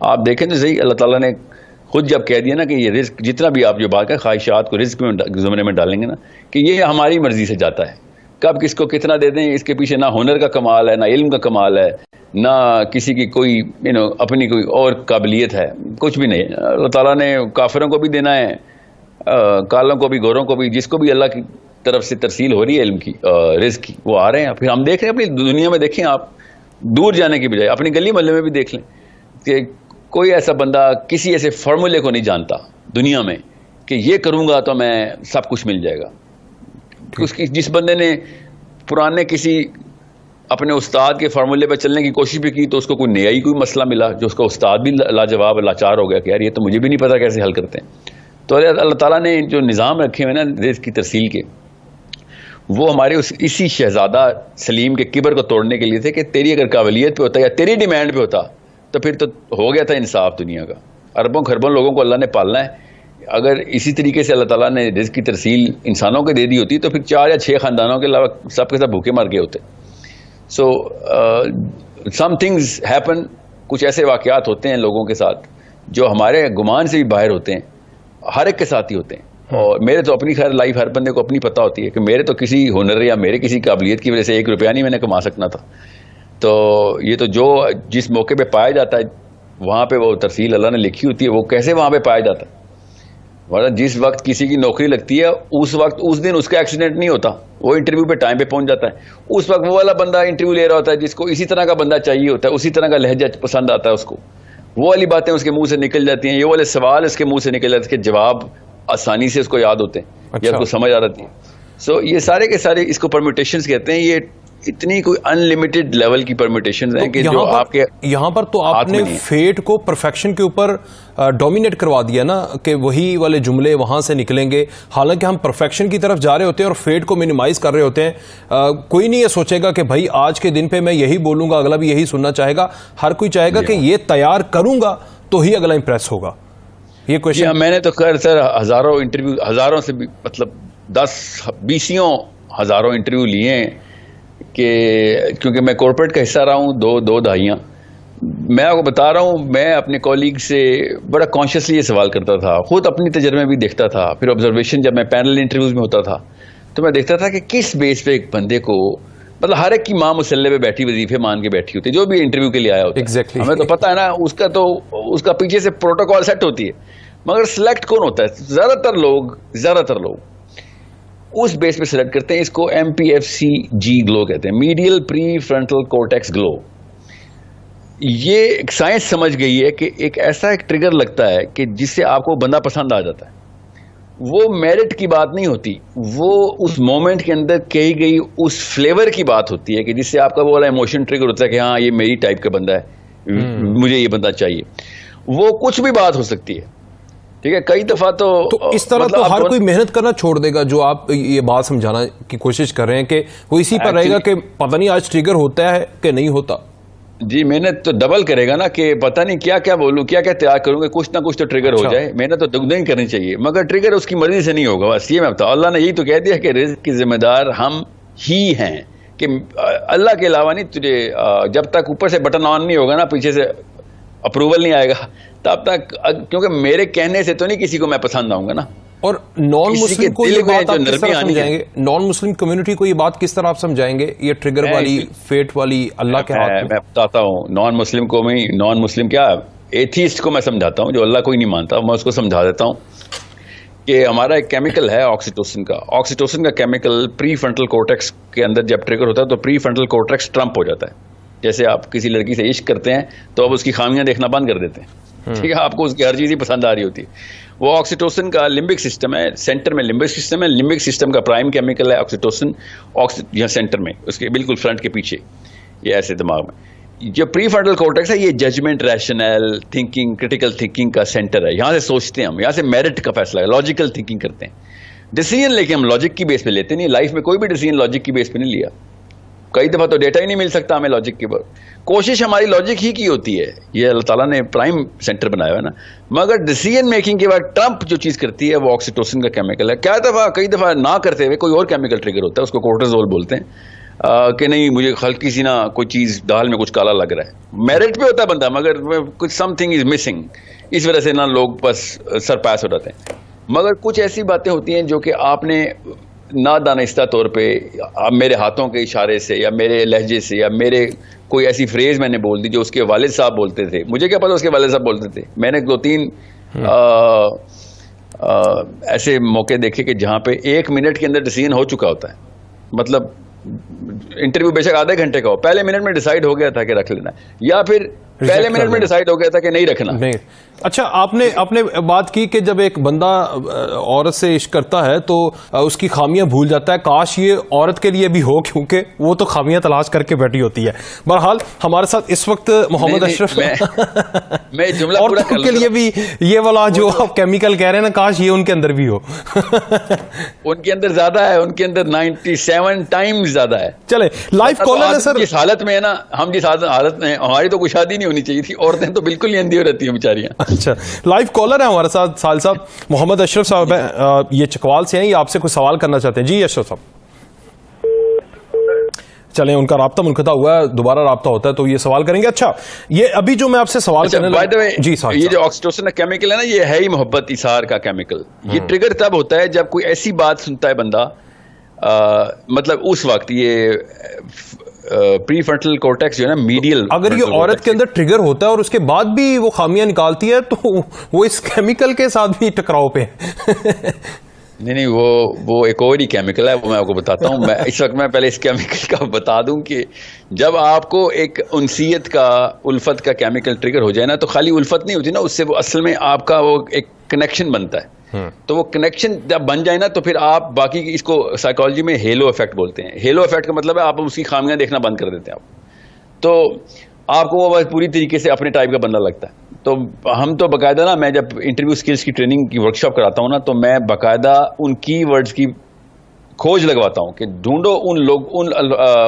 آپ دیکھیں تو صحیح, اللہ تعالیٰ نے خود جب کہہ دیا نا کہ یہ رزق جتنا بھی آپ جو بات ہے خواہشات کو رزق میں زمرے میں ڈالیں گے نا, کہ یہ ہماری مرضی سے جاتا ہے, کب کس کو کتنا دے دیں, اس کے پیچھے نہ ہنر کا کمال ہے, نہ علم کا کمال ہے, نہ کسی کی کوئی اپنی کوئی اور قابلیت ہے, کچھ بھی نہیں. اللہ تعالیٰ نے کافروں کو بھی دینا ہے, کالوں کو بھی, گوروں کو بھی, جس کو بھی اللہ کی طرف سے ترسیل ہو رہی ہے علم کی, رزق کی, وہ آ رہے ہیں. پھر ہم دیکھ رہے ہیں اپنی دنیا میں, دیکھیں آپ دور جانے کی بجائے اپنی گلی محلے میں بھی دیکھ لیں کہ کوئی ایسا بندہ کسی ایسے فارمولے کو نہیں جانتا دنیا میں کہ یہ کروں گا تو میں سب کچھ مل جائے گا. جس بندے نے پرانے کسی اپنے استاد کے فارمولے پہ چلنے کی کوشش بھی کی تو اس کو کوئی نیا ہی کوئی مسئلہ ملا جو اس کا استاد بھی لاجواب لاچار ہو گیا کہ یار یہ تو مجھے بھی نہیں پتا کیسے حل کرتے ہیں. تو اللہ تعالیٰ نے جو نظام رکھے ہوئے نا رزق کی ترسیل کے, وہ ہمارے اسی شہزادہ سلیم کے کبر کو توڑنے کے لیے تھے کہ تیری اگر قابلیت پہ ہوتا یا تیری ڈیمانڈ پہ ہوتا تو پھر تو ہو گیا تھا انصاف دنیا کا. اربوں خربوں لوگوں کو اللہ نے پالنا ہے. اگر اسی طریقے سے اللہ تعالیٰ نے رزق کی ترسیل انسانوں کو دے دی ہوتی تو پھر 4 یا 6 خاندانوں کے علاوہ سب کے سب بھوکے مر گئے ہوتے. سو سم تھنگز ہیپن, کچھ ایسے واقعات ہوتے ہیں لوگوں کے ساتھ جو ہمارے گمان سے بھی باہر ہوتے ہیں, ہر ایک کے ساتھ ہی ہوتے ہیں. اور میرے تو اپنی خیر لائف ہر بندے کو اپنی پتہ ہوتی ہے کہ میرے تو کسی ہنر یا میرے کسی قابلیت کی وجہ سے 1 روپیہ نہیں میں نے کما سکنا تھا. تو یہ تو جو جس موقع پہ پایا جاتا ہے وہاں پہ وہ ترسیل اللہ نے لکھی ہوتی ہے, وہ کیسے وہاں پہ پایا جاتا ہے. جس وقت کسی کی نوکری لگتی ہے اس وقت اس دن اس کا ایکسیڈنٹ نہیں ہوتا, وہ انٹرویو پہ ٹائم پہ پہنچ جاتا ہے. اس وقت وہ والا بندہ انٹرویو لے رہا ہوتا ہے جس کو اسی طرح کا بندہ چاہیے ہوتا ہے, اسی طرح کا لہجہ پسند آتا ہے اس کو, وہ والی باتیں اس کے منہ سے نکل جاتی ہیں, یہ والے سوال اس کے منہ سے نکل جاتے ہیں کہ جواب آسانی سے اس کو یاد ہوتے ہیں یا اس کو سمجھ آ جاتی ہے. سو یہ سارے کے سارے اس کو پرمیوٹیشنز کہتے ہیں. یہ اتنی کوئی ان لمیٹڈ لیول کی پرمیوٹیشنز ہیں کہ جو آپ کے یہاں پر تو آپ نے فیٹ کو پرفیکشن کے اوپر ڈومینیٹ کروا دیا نا کہ وہی والے جملے وہاں سے نکلیں گے, حالانکہ ہم پرفیکشن کی طرف جا رہے ہوتے ہیں اور فیٹ کو منیمائز کر رہے ہوتے ہیں. کوئی نہیں یہ سوچے گا کہ بھائی آج کے دن پہ میں یہی بولوں گا, اگلا بھی یہی سننا چاہے گا. ہر کوئی چاہے گا کہ یہ تیار کروں گا تو ہی اگلا امپریس ہوگا. یہ کوشچن میں نے تو خیر سر ہزاروں انٹرویو, ہزاروں سے بھی مطلب 10-20 ہزاروں انٹرویو لیے ہیں کہ کیونکہ میں کارپوریٹ کا حصہ رہا ہوں 2 دہائیاں. میں آپ کو بتا رہا ہوں, میں اپنے کولیگ سے بڑا کانشیسلی یہ سوال کرتا تھا, خود اپنی تجربے بھی دیکھتا تھا, پھر آبزرویشن جب میں پینل انٹرویوز میں ہوتا تھا تو میں دیکھتا تھا کہ کس بیس پہ ایک بندے کو, مطلب ہر ایک کی ماں مسلح پہ بیٹھی وظیفے مان کے بیٹھی ہوتی ہے جو بھی انٹرویو کے لیے آیا ہوتا ہے. ہمیں تو پتہ ہے نا اس کا پیچھے سے پروٹوکال سیٹ ہوتی ہے, مگر سلیکٹ کون ہوتا ہے؟ زیادہ تر لوگ اس بیس پہ سلیکٹ کرتے ہیں. اس کو MPFC-G گلو کہتے ہیں, میڈیل پری فرنٹل کورٹیکس گلو. یہ ایک سائنس سمجھ گئی ہے کہ ایک ایسا ایک ٹریگر لگتا ہے کہ جس سے آپ کو بندہ پسند آ جاتا ہے. وہ میرٹ کی بات نہیں ہوتی, وہ اس مومنٹ کے اندر کہی گئی اس فلیور کی بات ہوتی ہے کہ جس سے آپ کا وہ والا ایموشن ٹریگر ہوتا ہے کہ ہاں یہ میری ٹائپ کا بندہ ہے, مجھے یہ بندہ چاہیے. وہ کچھ بھی بات ہو سکتی ہے, ٹھیک ہے. کئی دفعہ تو اس طرح تو ہر کوئی محنت کرنا چھوڑ دے گا. جو آپ یہ بات سمجھانا کی کوشش کر رہے ہیں کہ وہ اسی پر رہے گا کہ پتہ نہیں آج ٹریگر ہوتا ہے کہ نہیں ہوتا. جی محنت تو ڈبل کرے گا نا کہ پتہ نہیں کیا کیا بولوں, کیا کیا تیار کروں گے, کچھ نہ کچھ تو ٹریگر ہو جائے. محنت تو دگنی کرنی چاہیے, مگر ٹریگر اس کی مرضی سے نہیں ہوگا. بس یہ میں بتاؤں, اللہ نے یہی تو کہہ دیا کہ رزق کی ذمہ دار ہم ہی ہیں, کہ اللہ کے علاوہ نہیں. تجھے جب تک اوپر سے بٹن آن نہیں ہوگا نا, پیچھے سے اپروول نہیں آئے گا, تب تک, کیونکہ میرے کہنے سے تو نہیں کسی کو میں پسند آؤں گا نا. اور نان مسلم کو یہ بات آپ کس طرح سمجھائیں گے, نان مسلم کمیونٹی کو یہ بات کس طرح آپ سمجھائیں گے, یہ ٹریگر والی فیٹ والی اللہ کے ہاتھ میں؟ میں بتاتا ہوں, نان مسلم کو میں, نان مسلم کیا ایتھیسٹ کو میں سمجھاتا ہوں, جو اللہ کو ہی نہیں مانتا, میں اس کو سمجھا دیتا ہوں کہ ہمارا ایک کیمیکل ہے آکسیٹوسن کا. آکسیٹوسن کا کیمیکل پری فرنٹل کورٹیکس کے اندر جب ٹریگر ہوتا ہے تو پری فرنٹل کورٹیکس ٹرمپ ہو جاتا ہے. جیسے آپ کسی لڑکی سے عشق کرتے ہیں تو اب اس کی خامیاں دیکھنا بند کر دیتے ہیں, ٹھیک ہے, آپ کو اس کی ہر چیز ہی پسند آ رہی ہوتی ہے. وہ آکسیٹوسن کا لمبک سسٹم ہے, سینٹر میں لمبک سسٹم ہے. لمبک سسٹم کا پرائم کیمیکل ہے آکسیٹوسن, یہاں سینٹر میں, اس کے بالکل فرنٹ کے پیچھے, یہ ایسے دماغ میں. جو پری فرنٹل کورٹیکس ہے یہ judgment, rational thinking, critical thinking کا سینٹر ہے. یہاں سے سوچتے ہیں ہم, یہاں سے میرٹ کا فیصلہ ہے, لاجیکل تھنکنگ کرتے ہیں. ڈیسیژن لے کے ہم لاجک کی بیس پہ لیتے نہیں. لائف میں کوئی بھی ڈیسیژن لاجک کی بیس پہ نہیں لیا. کئی دفعہ تو ڈیٹا ہی نہیں مل سکتا ہمیں لاجک کے بعد. کوشش ہماری لاجک ہی کی ہوتی ہے, یہ اللہ تعالیٰ نے پرائم سینٹر بنایا ہوا ہے نا. مگر ڈیسیژن میکنگ کے بعد ٹرمپ جو چیز کرتی ہے وہ آکسیٹوسن کا کیمیکل ہے. کئی دفعہ نہ کرتے ہوئے کوئی اور کیمیکل ٹریگر ہوتا ہے, اس کو کورٹیزول بولتے ہیں. کہ نہیں مجھے ہلکی سی نا کوئی چیز دال میں کچھ کالا لگ رہا ہے. میرٹ پہ ہوتا ہے بندہ مگر کچھ سم تھنگ از مسنگ, اس وجہ سے نا لوگ بس سر پاس ہو جاتے ہیں. مگر کچھ ایسی باتیں ہوتی ہیں جو کہ آپ نے نادانستہ طور پہ میرے ہاتھوں کے اشارے سے یا میرے لہجے سے یا میرے کوئی ایسی فریز میں نے بول دی جو اس کے والد صاحب بولتے تھے, مجھے کیا پتا اس کے والد صاحب بولتے تھے. میں نے 2-3 ایسے موقع دیکھے کہ جہاں پہ 1 منٹ کے اندر ڈیسیژن ہو چکا ہوتا ہے. مطلب انٹرویو بے شک آدھے گھنٹے کا ہو, پہلے منٹ میں ڈیسائیڈ ہو گیا تھا کہ رکھ لینا, یا پھر پہلے منٹ میں ڈیسائیڈ ہو گیا تھا کہ نہیں رکھنا. اچھا, آپ نے بات کی کہ جب ایک بندہ عورت سے عشق کرتا ہے تو اس کی خامیاں بھول جاتا ہے. کاش یہ عورت کے لیے بھی ہو, کیونکہ وہ تو خامیاں تلاش کر کے بیٹھی ہوتی ہے. بہرحال ہمارے ساتھ اس وقت محمد اشرف, میں جملہ پورا عورتوں کے لیے بھی یہ والا جو آپ کیمیکل کہہ رہے ہیں نا, کاش یہ ان کے اندر بھی ہو. ان کے اندر زیادہ ہے, ان کے اندر 97 ٹائمز زیادہ ہے. چلے لائف کالر ہے سر. جس حالت میں ہے نا, ہم جس حالت میں, ہماری تو کوئی شادی نہیں ہونی چاہیے تھی, عورتیں تو بالکل ہی اندھی ہو رہتی ہیں بیچاریاں. اچھا, لائف کالر ہے ہمارے ساتھ ساحل صاحب. محمد اشرف صاحب یہ چکوال سے ہیں, یہ آپ سے کوئی سوال کرنا چاہتے ہیں. جی اشرف صاحب. چلیں, ان کا رابطہ منقطع ہوا ہے, دوبارہ رابطہ ہوتا ہے تو یہ سوال کریں گے. اچھا, یہ ابھی جو میں آپ سے سوال کرنے لگا, جی صاحب, یہ جو آکسیٹوسن کیمیکل ہے نا, یہ ہے ہی محبت اثار کا کیمیکل. یہ ٹریگر تب ہوتا ہے جب کوئی ایسی بات سنتا ہے بندہ, مطلب اس وقت یہ پری فرنٹل کورٹیکس جو ہے نا, میڈیل, اگر یہ عورت کے اندر ٹریگر ہوتا ہے اور اس کے بعد بھی وہ خامیاں نکالتی ہے تو وہ اس کیمیکل کے ساتھ بھی ٹکراؤ پہ نہیں, وہ ایک اور ہی کیمیکل ہے, وہ میں آپ کو بتاتا ہوں. میں اس وقت میں پہلے اس کیمیکل کا بتا دوں کہ جب آپ کو ایک انسیت کا, الفت کا کیمیکل ٹریگر ہو جائے نا, تو خالی الفت نہیں ہوتی نا, اس سے وہ اصل میں آپ کا وہ ایک کنیکشن بنتا ہے. تو وہ کنیکشن جب بن جائے نا, تو پھر آپ باقی اس کو سائیکالوجی میں ہیلو افیکٹ بولتے ہیں. ہیلو افیکٹ کا مطلب ہے آپ اس کی خامیاں دیکھنا بند کر دیتے ہیں آپ, تو آپ کو وہ پوری طریقے سے اپنے ٹائپ کا بندہ لگتا ہے. تو ہم تو باقاعدہ نا, میں جب انٹرویو سکلز کی ٹریننگ کی ورکشاپ کراتا ہوں نا, تو میں باقاعدہ ان کی ورڈز کی کھوج لگواتا ہوں کہ ڈھونڈو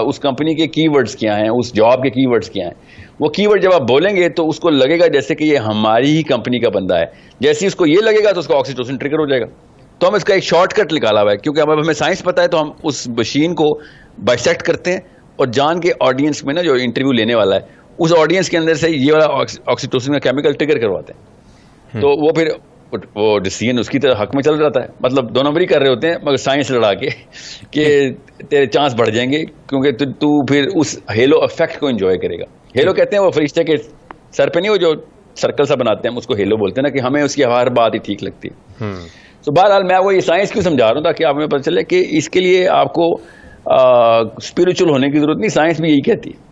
اس کمپنی کے کی ورڈز کیا ہیں, اس جاب کے کی ورڈز کیا ہیں. وہ کی ورڈ جب آپ بولیں گے تو اس کو لگے گا جیسے کہ یہ ہماری ہی کمپنی کا بندہ ہے. جیسے ہی اس کو یہ لگے گا تو اس کا آکسیٹوسن ٹریگر ہو جائے گا. تو ہم اس کا ایک شارٹ کٹ نکالا ہوا ہے, کیونکہ اب ہمیں سائنس پتا ہے, تو ہم اس مشین کو بائسیکٹ کرتے ہیں اور جان کے آڈینس میں نا, جو انٹرویو لینے والا ہے, اس آڈینس کے اندر سے یہ والا آکسیٹوسن کا کیمیکل ٹریگر کرواتے ہیں. تو وہ پھر وہ ڈیسیژن اس کی طرح حق میں چل جاتا ہے. مطلب دونوں بری کر رہے ہوتے ہیں, مگر سائنس لڑا کے کہ تیرے چانس بڑھ جائیں گے, کیونکہ تو پھر اس ہیلو افیکٹ کو انجوائے کرے گا. ہیلو کہتے ہیں وہ فرشتے کے سر پہ نہیں, وہ جو سرکل سا بناتے ہیں, اس کو ہیلو بولتے ہیں نا, کہ ہمیں اس کی ہر بات ہی ٹھیک لگتی ہے. تو بہرحال میں وہ یہ سائنس کیوں سمجھا رہا ہوں, تاکہ آپ کو پتہ چلے کہ اس کے لیے آپ کو اسپریچول ہونے کی ضرورت نہیں. سائنس بھی یہی کہتی ہے